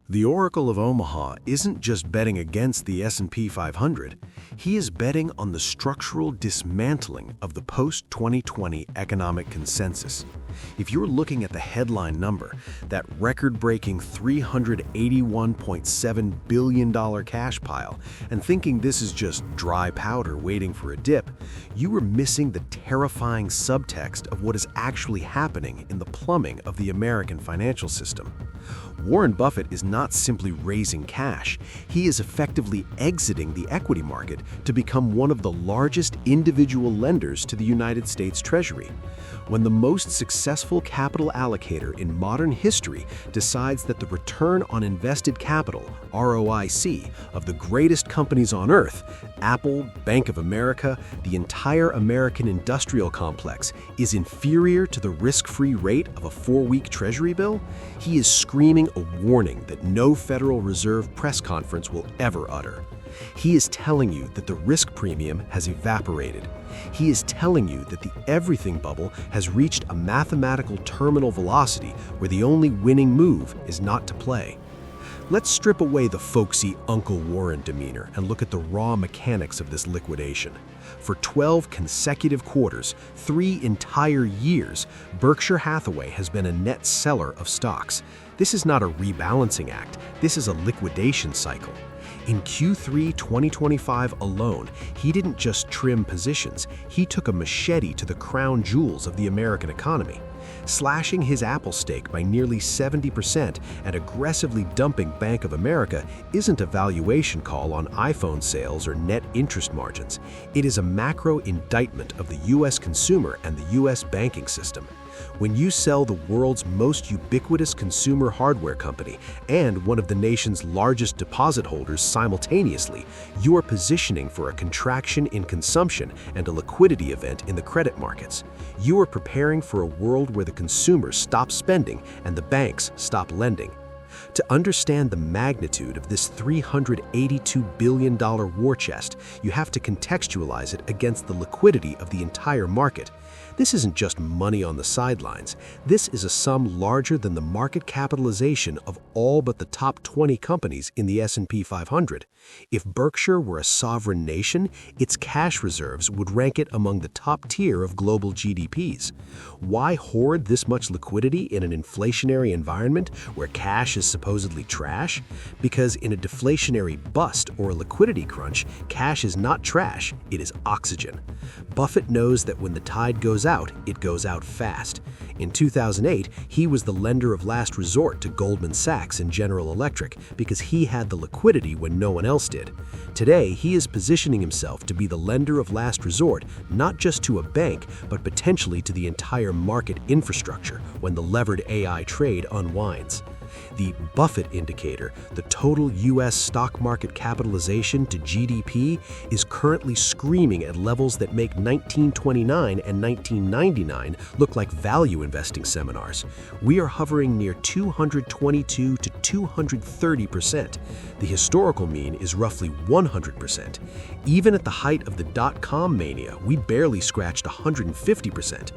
The Oracle of Omaha isn't just betting against the S&P 500, he is betting on the structural dismantling of the post-2020 economic consensus. If you're looking at the headline number, that record-breaking $381.7 billion cash pile, and thinking this is just dry powder waiting for a dip, you are missing the terrifying subtext of what is actually happening in the plumbing of the American financial system. Warren Buffett is not simply raising cash, he is effectively exiting the equity market to become one of the largest individual lenders to the United States Treasury. When the most successful capital allocator in modern history decides that the return on invested capital, ROIC, of the greatest companies on earth, Apple, Bank of America, the entire American industrial complex, is inferior to the risk-free rate of a 4-week Treasury bill, he is screaming a warning that no Federal Reserve press conference will ever utter. He is telling you that the risk premium has evaporated. He is telling you that the everything bubble has reached a mathematical terminal velocity where the only winning move is not to play. Let's strip away the folksy Uncle Warren demeanor and look at the raw mechanics of this liquidation. For 12 consecutive quarters, 3 entire years, Berkshire Hathaway has been a net seller of stocks. This is not a rebalancing act, this is a liquidation cycle. In Q3 2025 alone, he didn't just trim positions, he took a machete to the crown jewels of the American economy. Slashing his Apple stake by nearly 70% and aggressively dumping Bank of America isn't a valuation call on iPhone sales or net interest margins. It is a macro indictment of the U.S. consumer and the U.S. banking system. When you sell the world's most ubiquitous consumer hardware company and one of the nation's largest deposit holders simultaneously, you are positioning for a contraction in consumption and a liquidity event in the credit markets. You are preparing for a world where the consumer stops spending and the banks stop lending. To understand the magnitude of this $382 billion war chest, you have to contextualize it against the liquidity of the entire market. This isn't just money on the sidelines. This is a sum larger than the market capitalization of all but the top 20 companies in the S&P 500. If Berkshire were a sovereign nation, its cash reserves would rank it among the top tier of global GDPs. Why hoard this much liquidity in an inflationary environment where cash is supposedly trash? Because in a deflationary bust or a liquidity crunch, cash is not trash, it is oxygen. Buffett knows that when the tide goes out, it goes out fast. In 2008, he was the lender of last resort to Goldman Sachs and General Electric because he had the liquidity when no one else did. Today, he is positioning himself to be the lender of last resort, not just to a bank, but potentially to the entire market infrastructure when the levered AI trade unwinds. The Buffett Indicator, the total U.S. stock market capitalization to GDP, is currently screaming at levels that make 1929 and 1999 look like value investing seminars. We are hovering near 222 to 230%. The historical mean is roughly 100%. Even at the height of the dot-com mania, we barely scratched 150%.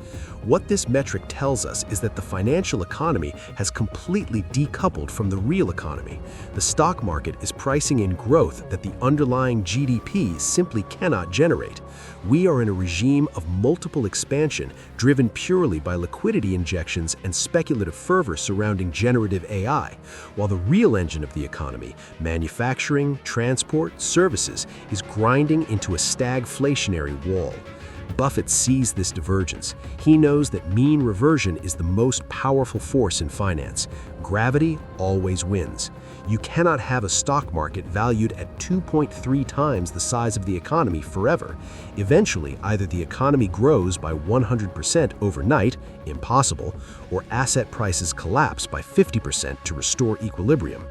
What this metric tells us is that the financial economy has completely decoupled from the real economy. The stock market is pricing in growth that the underlying GDP simply cannot generate. We are in a regime of multiple expansion driven purely by liquidity injections and speculative fervor surrounding generative AI, while the real engine of the economy, manufacturing, transport, services, is grinding into a stagflationary wall. Buffett sees this divergence. He knows that mean reversion is the most powerful force in finance. Gravity always wins. You cannot have a stock market valued at 2.3 times the size of the economy forever. Eventually, either the economy grows by 100% overnight, impossible, or asset prices collapse by 50% to restore equilibrium.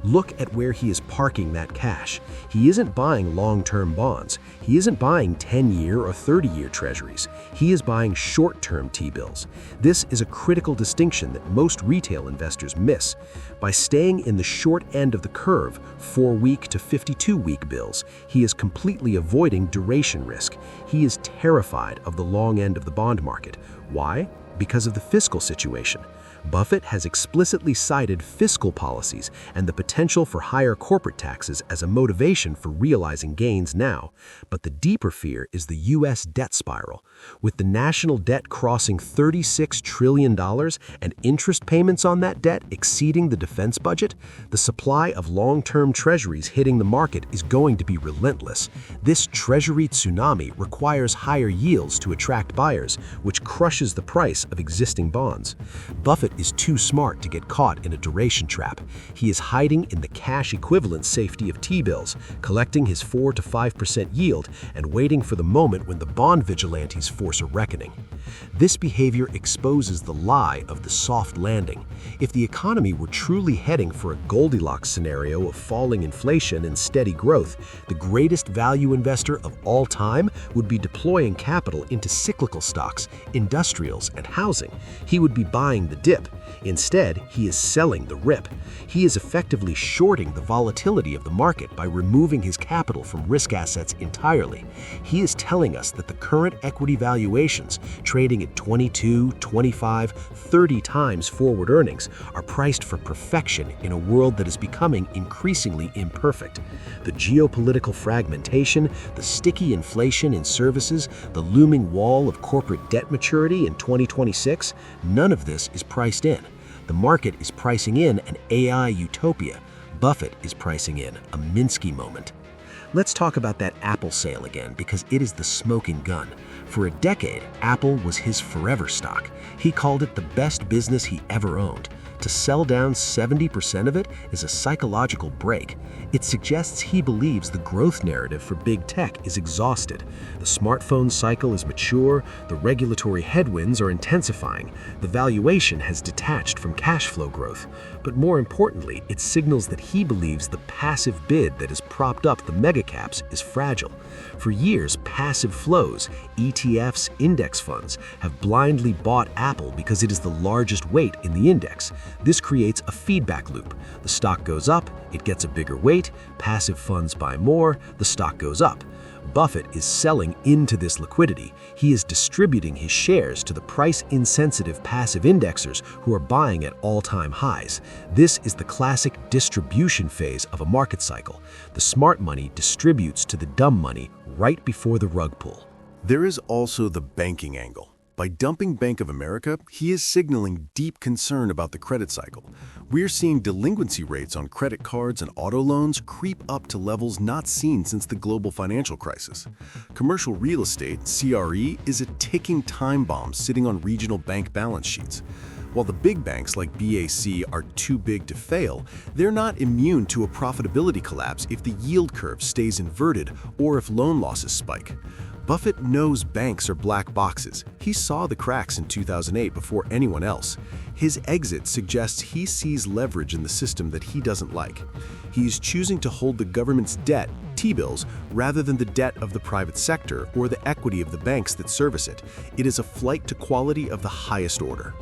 Look at where he is parking that cash. He isn't buying long-term bonds. He isn't buying 10-year or 30-year treasuries. He is buying short-term T-bills. This is a critical distinction that most retail investors miss. By staying in the short end of the curve, 4-week to 52-week bills, he is completely avoiding duration risk. He is terrified of the long end of the bond market. Why? Because of the fiscal situation. Buffett has explicitly cited fiscal policies and the potential for higher corporate taxes as a motivation for realizing gains now. But the deeper fear is the U.S. debt spiral. With the national debt crossing $36 trillion and interest payments on that debt exceeding the defense budget, the supply of long-term treasuries hitting the market is going to be relentless. This treasury tsunami requires higher yields to attract buyers, which crushes the price of existing bonds. Buffett is too smart to get caught in a duration trap. He is hiding in the cash equivalent safety of T-bills, collecting his 4 to 5% yield and waiting for the moment when the bond vigilantes force a reckoning. This behavior exposes the lie of the soft landing. If the economy were truly heading for a Goldilocks scenario of falling inflation and steady growth, the greatest value investor of all time would be deploying capital into cyclical stocks, industrials, and housing. He would be buying the dip. Instead, he is selling the rip. He is effectively shorting the volatility of the market by removing his capital from risk assets entirely. He is telling us that the current equity valuations, trading at 22, 25, 30 times forward earnings, are priced for perfection in a world that is becoming increasingly imperfect. The geopolitical fragmentation, the sticky inflation in services, the looming wall of corporate debt maturity in 2026, none of this is priced in. The market is pricing in an AI utopia. Buffett is pricing in a Minsky moment. Let's talk about that Apple sale again, because it is the smoking gun. For a decade, Apple was his forever stock. He called it the best business he ever owned. To sell down 70% of it is a psychological break. It suggests he believes the growth narrative for big tech is exhausted. The smartphone cycle is mature, the regulatory headwinds are intensifying, the valuation has detached from cash flow growth. But more importantly, it signals that he believes the passive bid that has propped up the megacaps is fragile. For years, passive flows, ETFs, index funds, have blindly bought Apple because it is the largest weight in the index. This creates a feedback loop. The stock goes up, it gets a bigger weight, passive funds buy more, the stock goes up. Buffett is selling into this liquidity. He is distributing his shares to the price-insensitive passive indexers who are buying at all-time highs. This is the classic distribution phase of a market cycle. The smart money distributes to the dumb money right before the rug pull. There is also the banking angle. By dumping Bank of America, he is signaling deep concern about the credit cycle. We're seeing delinquency rates on credit cards and auto loans creep up to levels not seen since the global financial crisis. Commercial real estate, CRE, is a ticking time bomb sitting on regional bank balance sheets. While the big banks like BAC are too big to fail, they're not immune to a profitability collapse if the yield curve stays inverted or if loan losses spike. Buffett knows banks are black boxes. He saw the cracks in 2008 before anyone else. His exit suggests he sees leverage in the system that he doesn't like. He is choosing to hold the government's debt, T-bills, rather than the debt of the private sector or the equity of the banks that service it. It is a flight to quality of the highest order.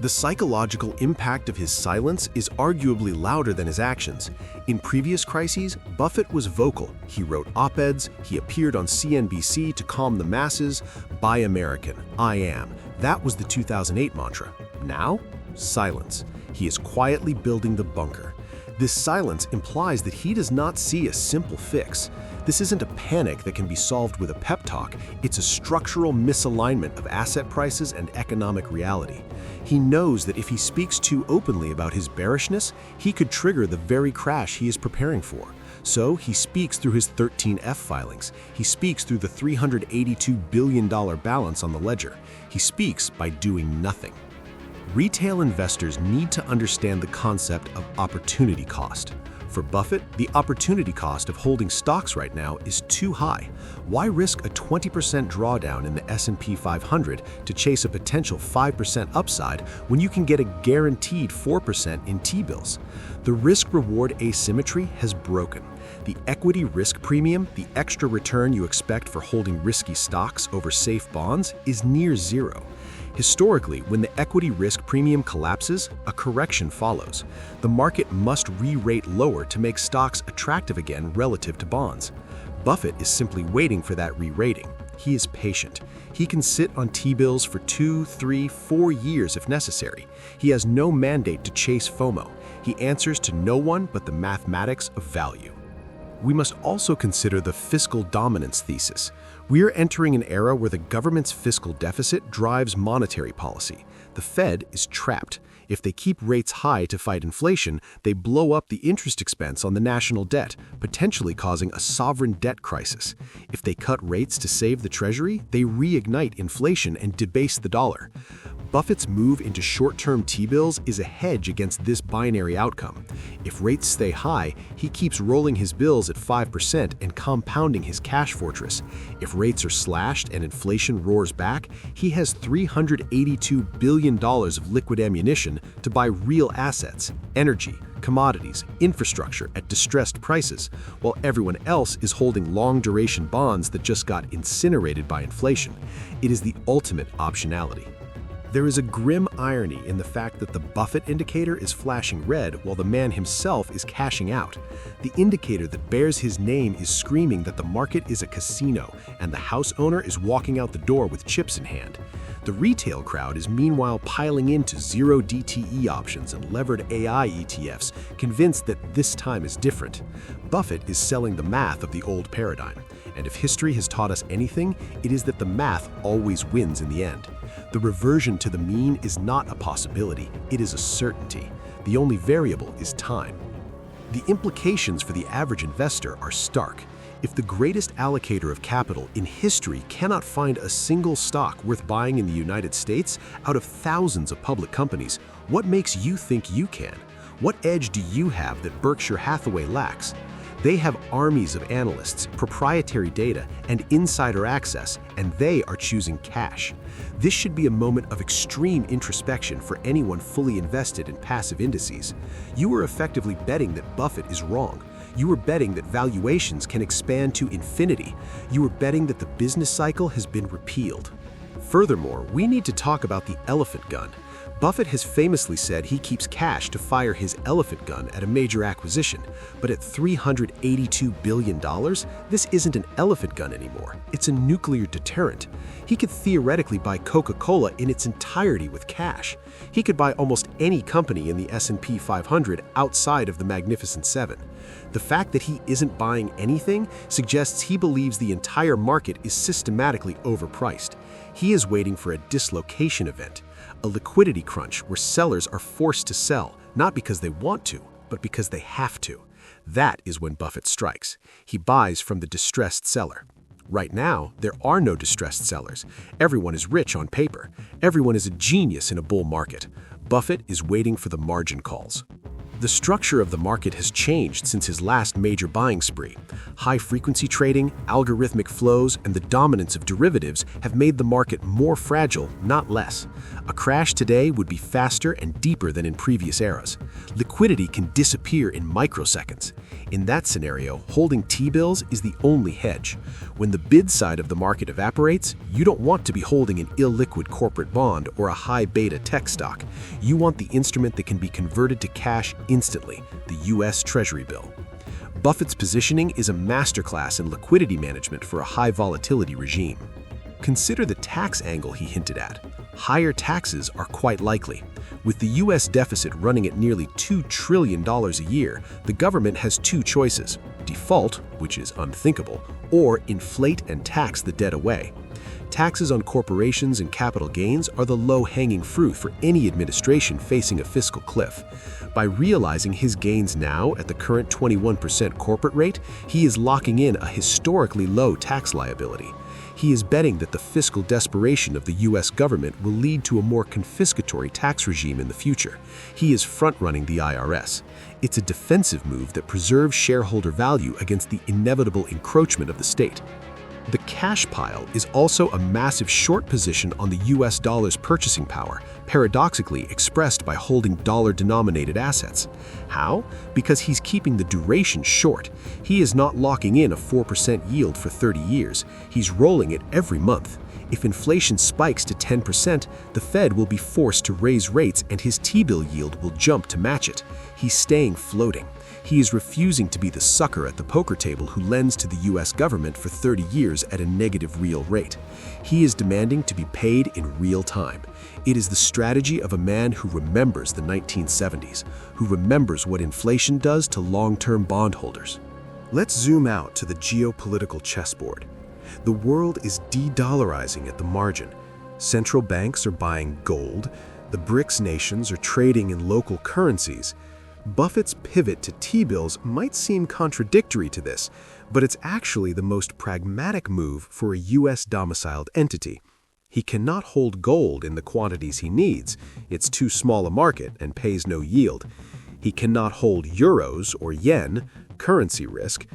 The psychological impact of his silence is arguably louder than his actions. In previous crises, Buffett was vocal. He wrote op-eds, he appeared on CNBC to calm the masses. Buy American, I am. That was the 2008 mantra. Now, silence. He is quietly building the bunker. This silence implies that he does not see a simple fix. This isn't a panic that can be solved with a pep talk. It's a structural misalignment of asset prices and economic reality. He knows that if he speaks too openly about his bearishness, he could trigger the very crash he is preparing for. So he speaks through his 13F filings. He speaks through the $382 billion balance on the ledger. He speaks by doing nothing. Retail investors need to understand the concept of opportunity cost. For Buffett, the opportunity cost of holding stocks right now is too high. Why risk a 20% drawdown in the S&P 500 to chase a potential 5% upside when you can get a guaranteed 4% in T-bills? The risk-reward asymmetry has broken. The equity risk premium, the extra return you expect for holding risky stocks over safe bonds, is near zero. Historically, when the equity risk premium collapses, a correction follows. The market must re-rate lower to make stocks attractive again relative to bonds. Buffett is simply waiting for that re-rating. He is patient. He can sit on T-bills for 2, 3, 4 years if necessary. He has no mandate to chase FOMO. He answers to no one but the mathematics of value. We must also consider the fiscal dominance thesis. We are entering an era where the government's fiscal deficit drives monetary policy. The Fed is trapped. If they keep rates high to fight inflation, they blow up the interest expense on the national debt, potentially causing a sovereign debt crisis. If they cut rates to save the Treasury, they reignite inflation and debase the dollar. Buffett's move into short-term T-bills is a hedge against this binary outcome. If rates stay high, he keeps rolling his bills at 5% and compounding his cash fortress. If rates are slashed and inflation roars back, he has $382 billion of liquid ammunition to buy real assets, energy, commodities, infrastructure at distressed prices, while everyone else is holding long-duration bonds that just got incinerated by inflation. It is the ultimate optionality. There is a grim irony in the fact that the Buffett indicator is flashing red while the man himself is cashing out. The indicator that bears his name is screaming that the market is a casino and the house owner is walking out the door with chips in hand. The retail crowd is meanwhile piling into zero DTE options and levered AI ETFs, convinced that this time is different. Buffett is selling the math of the old paradigm. And if history has taught us anything, it is that the math always wins in the end. The reversion to the mean is not a possibility, it is a certainty. The only variable is time. The implications for the average investor are stark. If the greatest allocator of capital in history cannot find a single stock worth buying in the United States out of thousands of public companies, what makes you think you can? What edge do you have that Berkshire Hathaway lacks? They have armies of analysts, proprietary data, and insider access, and they are choosing cash. This should be a moment of extreme introspection for anyone fully invested in passive indices. You are effectively betting that Buffett is wrong. You are betting that valuations can expand to infinity. You are betting that the business cycle has been repealed. Furthermore, we need to talk about the elephant gun. Buffett has famously said he keeps cash to fire his elephant gun at a major acquisition, but at $382 billion, this isn't an elephant gun anymore. It's a nuclear deterrent. He could theoretically buy Coca-Cola in its entirety with cash. He could buy almost any company in the S&P 500 outside of the Magnificent Seven. The fact that he isn't buying anything suggests he believes the entire market is systematically overpriced. He is waiting for a dislocation event, a liquidity crunch where sellers are forced to sell, not because they want to, but because they have to. That is when Buffett strikes. He buys from the distressed seller. Right now, there are no distressed sellers. Everyone is rich on paper. Everyone is a genius in a bull market. Buffett is waiting for the margin calls. The structure of the market has changed since his last major buying spree. High-frequency trading, algorithmic flows, and the dominance of derivatives have made the market more fragile, not less. A crash today would be faster and deeper than in previous eras. Liquidity can disappear in microseconds. In that scenario, holding T-bills is the only hedge. When the bid side of the market evaporates, you don't want to be holding an illiquid corporate bond or a high-beta tech stock. You want the instrument that can be converted to cash instantly, the U.S. Treasury bill. Buffett's positioning is a masterclass in liquidity management for a high-volatility regime. Consider the tax angle he hinted at. Higher taxes are quite likely. With the U.S. deficit running at nearly $2 trillion a year, the government has two choices: default, which is unthinkable, or inflate and tax the debt away. Taxes on corporations and capital gains are the low-hanging fruit for any administration facing a fiscal cliff. By realizing his gains now at the current 21% corporate rate, he is locking in a historically low tax liability. He is betting that the fiscal desperation of the U.S. government will lead to a more confiscatory tax regime in the future. He is front-running the IRS. It's a defensive move that preserves shareholder value against the inevitable encroachment of the state. The cash pile is also a massive short position on the US dollar's purchasing power, paradoxically expressed by holding dollar-denominated assets. How? Because he's keeping the duration short. He is not locking in a 4% yield for 30 years. He's rolling it every month. If inflation spikes to 10%, the Fed will be forced to raise rates and his T-bill yield will jump to match it. He's staying floating. He is refusing to be the sucker at the poker table who lends to the US government for 30 years at a negative real rate. He is demanding to be paid in real time. It is the strategy of a man who remembers the 1970s, who remembers what inflation does to long-term bondholders. Let's zoom out to the geopolitical chessboard. The world is de-dollarizing at the margin. Central banks are buying gold. The BRICS nations are trading in local currencies. Buffett's pivot to T-bills might seem contradictory to this, but it's actually the most pragmatic move for a US-domiciled entity. He cannot hold gold in the quantities he needs. It's too small a market and pays no yield. He cannot hold euros or yen, currency risk.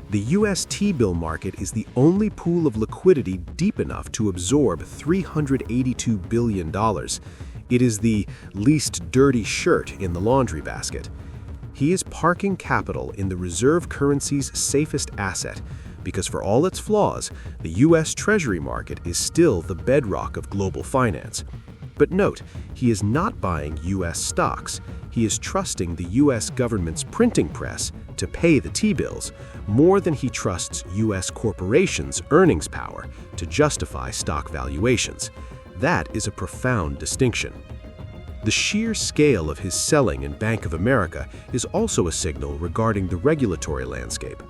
The US T-bill market is the only pool of liquidity deep enough to absorb $382 billion. It is the least dirty shirt in the laundry basket. He is parking capital in the reserve currency's safest asset, because for all its flaws, the US Treasury market is still the bedrock of global finance. But note, he is not buying US stocks. He is trusting the US government's printing press to pay the T-bills more than he trusts US corporations' earnings power to justify stock valuations. That is a profound distinction. The sheer scale of his selling in Bank of America is also a signal regarding the regulatory landscape.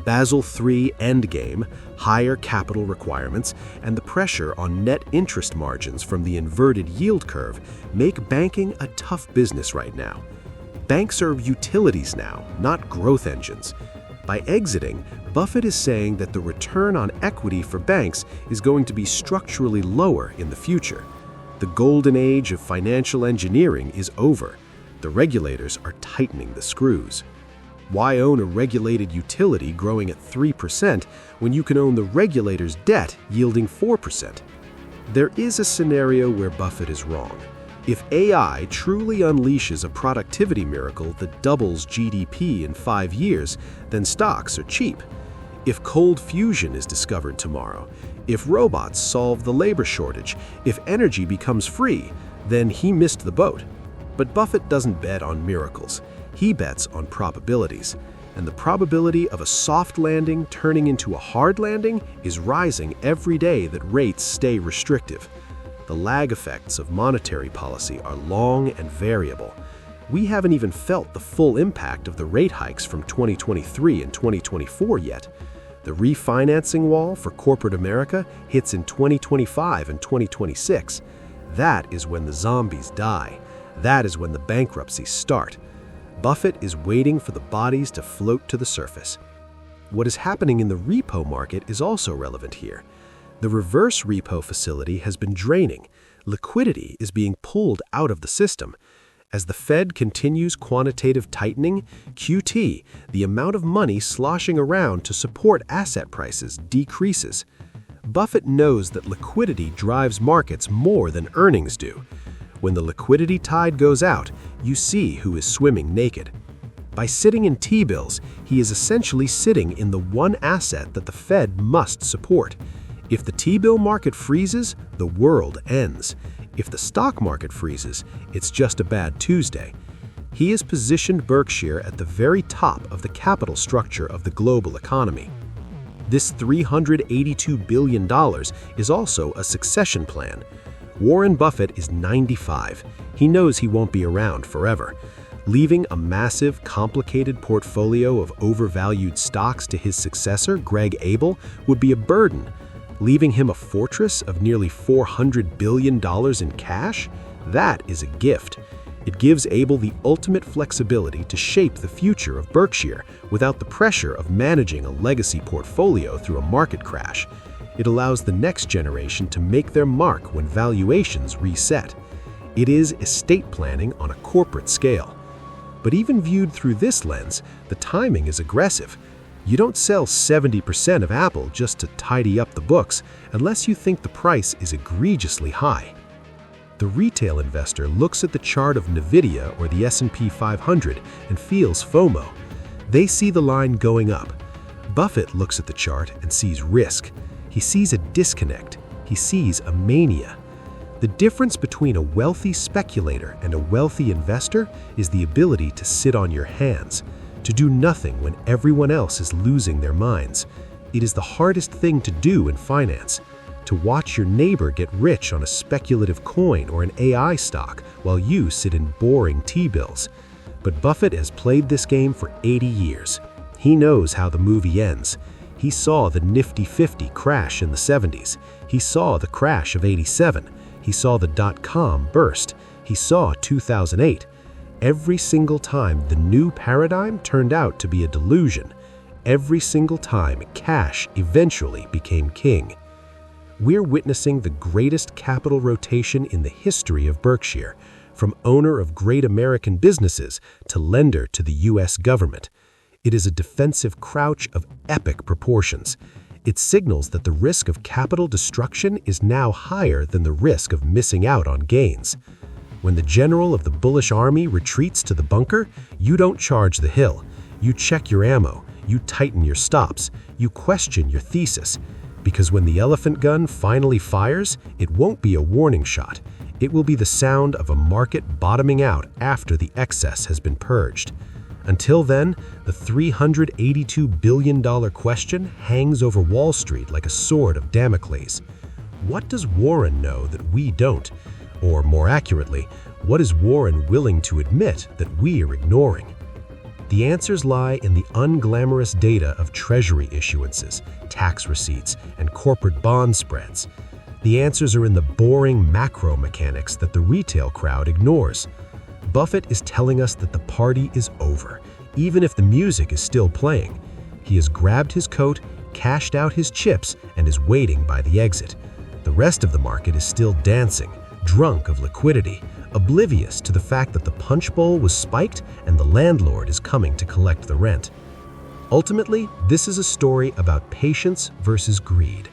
Basel III endgame, higher capital requirements, and the pressure on net interest margins from the inverted yield curve make banking a tough business right now. Banks are utilities now, not growth engines. By exiting, Buffett is saying that the return on equity for banks is going to be structurally lower in the future. The golden age of financial engineering is over. The regulators are tightening the screws. Why own a regulated utility growing at 3% when you can own the regulator's debt yielding 4%? There is a scenario where Buffett is wrong. If AI truly unleashes a productivity miracle that doubles GDP in 5 years, then stocks are cheap. If cold fusion is discovered tomorrow, if robots solve the labor shortage, if energy becomes free, then he missed the boat. But Buffett doesn't bet on miracles. He bets on probabilities. And the probability of a soft landing turning into a hard landing is rising every day that rates stay restrictive. The lag effects of monetary policy are long and variable. We haven't even felt the full impact of the rate hikes from 2023 and 2024 yet. The refinancing wall for corporate America hits in 2025 and 2026. That is when the zombies die. That is when the bankruptcies start. Buffett is waiting for the bodies to float to the surface. What is happening in the repo market is also relevant here. The reverse repo facility has been draining. Liquidity is being pulled out of the system. As the Fed continues quantitative tightening, QT, the amount of money sloshing around to support asset prices, decreases. Buffett knows that liquidity drives markets more than earnings do. When the liquidity tide goes out, you see who is swimming naked. By sitting in T-bills, he is essentially sitting in the one asset that the Fed must support. If the T-bill market freezes, the world ends. If the stock market freezes, it's just a bad Tuesday. He has positioned Berkshire at the very top of the capital structure of the global economy. This $382 billion is also a succession plan. Warren Buffett is 95. He knows he won't be around forever. Leaving a massive, complicated portfolio of overvalued stocks to his successor, Greg Abel, would be a burden. Leaving him a fortress of nearly $400 billion in cash? That is a gift. It gives Abel the ultimate flexibility to shape the future of Berkshire without the pressure of managing a legacy portfolio through a market crash. It allows the next generation to make their mark when valuations reset. It is estate planning on a corporate scale. But even viewed through this lens, the timing is aggressive. You don't sell 70% of Apple just to tidy up the books unless you think the price is egregiously high. The retail investor looks at the chart of NVIDIA or the S&P 500 and feels FOMO. They see the line going up. Buffett looks at the chart and sees risk. He sees a disconnect. he sees a mania. The difference between a wealthy speculator and a wealthy investor is the ability to sit on your hands, to do nothing when everyone else is losing their minds. It is the hardest thing to do in finance, to watch your neighbor get rich on a speculative coin or an AI stock while you sit in boring T-bills. But Buffett has played this game for 80 years. He knows how the movie ends. He saw the Nifty 50 crash in the 70s. He saw the crash of '87. He saw the dot-com burst. He saw 2008. Every single time, the new paradigm turned out to be a delusion. Every single time, cash eventually became king. We're witnessing the greatest capital rotation in the history of Berkshire, from owner of great American businesses to lender to the U.S. government. It is a defensive crouch of epic proportions. It signals that the risk of capital destruction is now higher than the risk of missing out on gains. When the general of the bullish army retreats to the bunker, you don't charge the hill. You check your ammo, you tighten your stops, you question your thesis. Because when the elephant gun finally fires, it won't be a warning shot. It will be the sound of a market bottoming out after the excess has been purged. Until then, the $382 billion question hangs over Wall Street like a sword of Damocles. What does Warren know that we don't? Or more accurately, what is Warren willing to admit that we are ignoring? The answers lie in the unglamorous data of Treasury issuances, tax receipts, and corporate bond spreads. The answers are in the boring macro mechanics that the retail crowd ignores. Buffett is telling us that the party is over, even if the music is still playing. He has grabbed his coat, cashed out his chips, and is waiting by the exit. The rest of the market is still dancing, drunk of liquidity, oblivious to the fact that the punch bowl was spiked and the landlord is coming to collect the rent. Ultimately, this is a story about patience versus greed.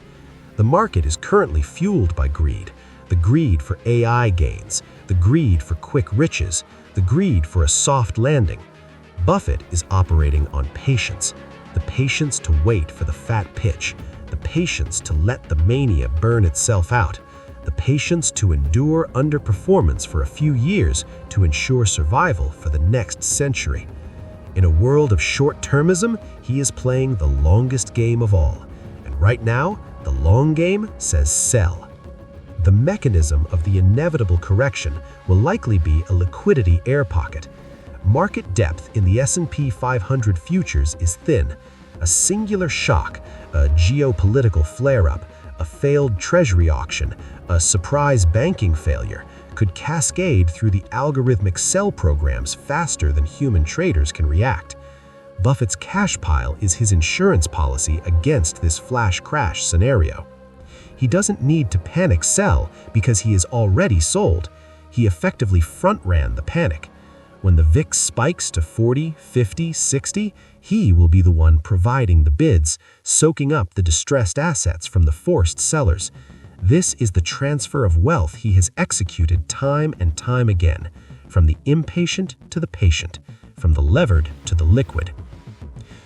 The market is currently fueled by greed, the greed for AI gains, the greed for quick riches, the greed for a soft landing. Buffett is operating on patience, the patience to wait for the fat pitch, the patience to let the mania burn itself out, the patience to endure underperformance for a few years to ensure survival for the next century. In a world of short-termism, he is playing the longest game of all. And right now, the long game says sell. The mechanism of the inevitable correction will likely be a liquidity air pocket. Market depth in the S&P 500 futures is thin. A singular shock, a geopolitical flare-up, a failed Treasury auction, a surprise banking failure, could cascade through the algorithmic sell programs faster than human traders can react. Buffett's cash pile is his insurance policy against this flash crash scenario. He doesn't need to panic sell because he is already sold. He effectively front-ran the panic. When the VIX spikes to 40, 50, 60, he will be the one providing the bids, soaking up the distressed assets from the forced sellers. This is the transfer of wealth he has executed time and time again, from the impatient to the patient, from the levered to the liquid.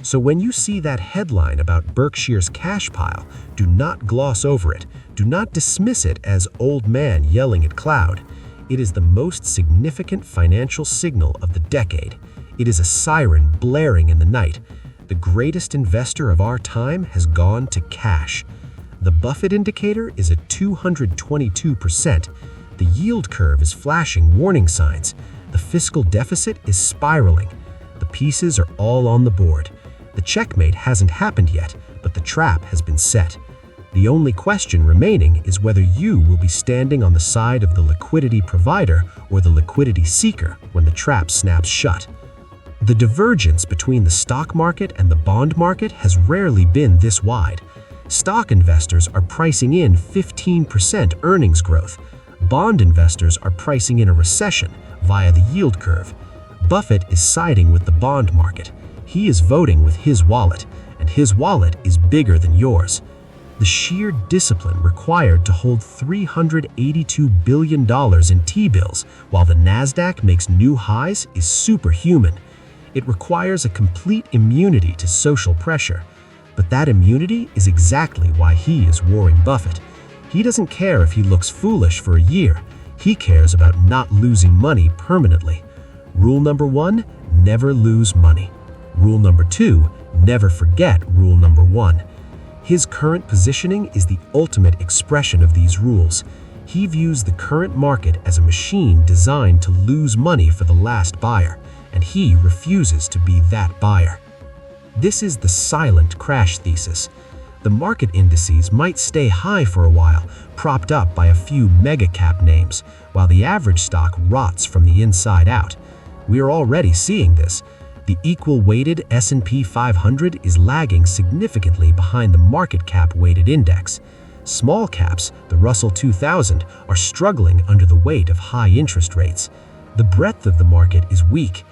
So when you see that headline about Berkshire's cash pile, do not gloss over it. Do not dismiss it as old man yelling at cloud. It is the most significant financial signal of the decade. It is a siren blaring in the night. The greatest investor of our time has gone to cash. The Buffett Indicator is at 222%. The yield curve is flashing warning signs. The fiscal deficit is spiraling. The pieces are all on the board. The checkmate hasn't happened yet, but the trap has been set. The only question remaining is whether you will be standing on the side of the liquidity provider or the liquidity seeker when the trap snaps shut. The divergence between the stock market and the bond market has rarely been this wide. Stock investors are pricing in 15% earnings growth. Bond investors are pricing in a recession via the yield curve. Buffett is siding with the bond market. He is voting with his wallet, and his wallet is bigger than yours. The sheer discipline required to hold $382 billion in T-bills while the Nasdaq makes new highs is superhuman. It requires a complete immunity to social pressure. But that immunity is exactly why he is Warren Buffett. He doesn't care if he looks foolish for a year. He cares about not losing money permanently. Rule number 1, never lose money. Rule number 2, never forget rule number 1. His current positioning is the ultimate expression of these rules. He views the current market as a machine designed to lose money for the last buyer, and he refuses to be that buyer. This is the silent crash thesis. The market indices might stay high for a while, propped up by a few mega-cap names, while the average stock rots from the inside out. We are already seeing this. The equal-weighted S&P 500 is lagging significantly behind the market cap-weighted index. Small caps, the Russell 2000, are struggling under the weight of high interest rates. The breadth of the market is weak.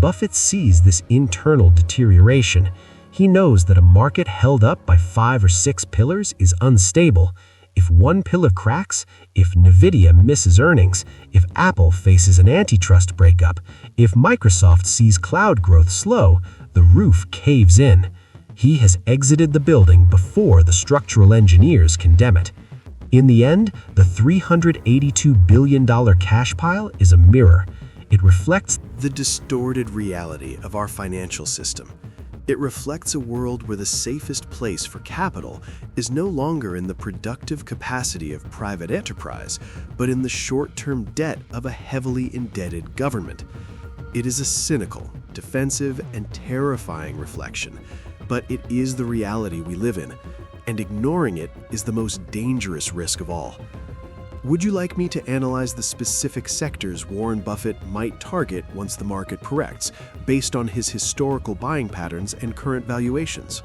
Buffett sees this internal deterioration. He knows that a market held up by 5 or 6 pillars is unstable. If one pillar cracks, if Nvidia misses earnings, if Apple faces an antitrust breakup, if Microsoft sees cloud growth slow, the roof caves in. He has exited the building before the structural engineers condemn it. In the end, the $382 billion cash pile is a mirror. It reflects the distorted reality of our financial system. It reflects a world where the safest place for capital is no longer in the productive capacity of private enterprise, but in the short-term debt of a heavily indebted government. It is a cynical, defensive, and terrifying reflection, but it is the reality we live in, and ignoring it is the most dangerous risk of all. Would you like me to analyze the specific sectors Warren Buffett might target once the market corrects, based on his historical buying patterns and current valuations?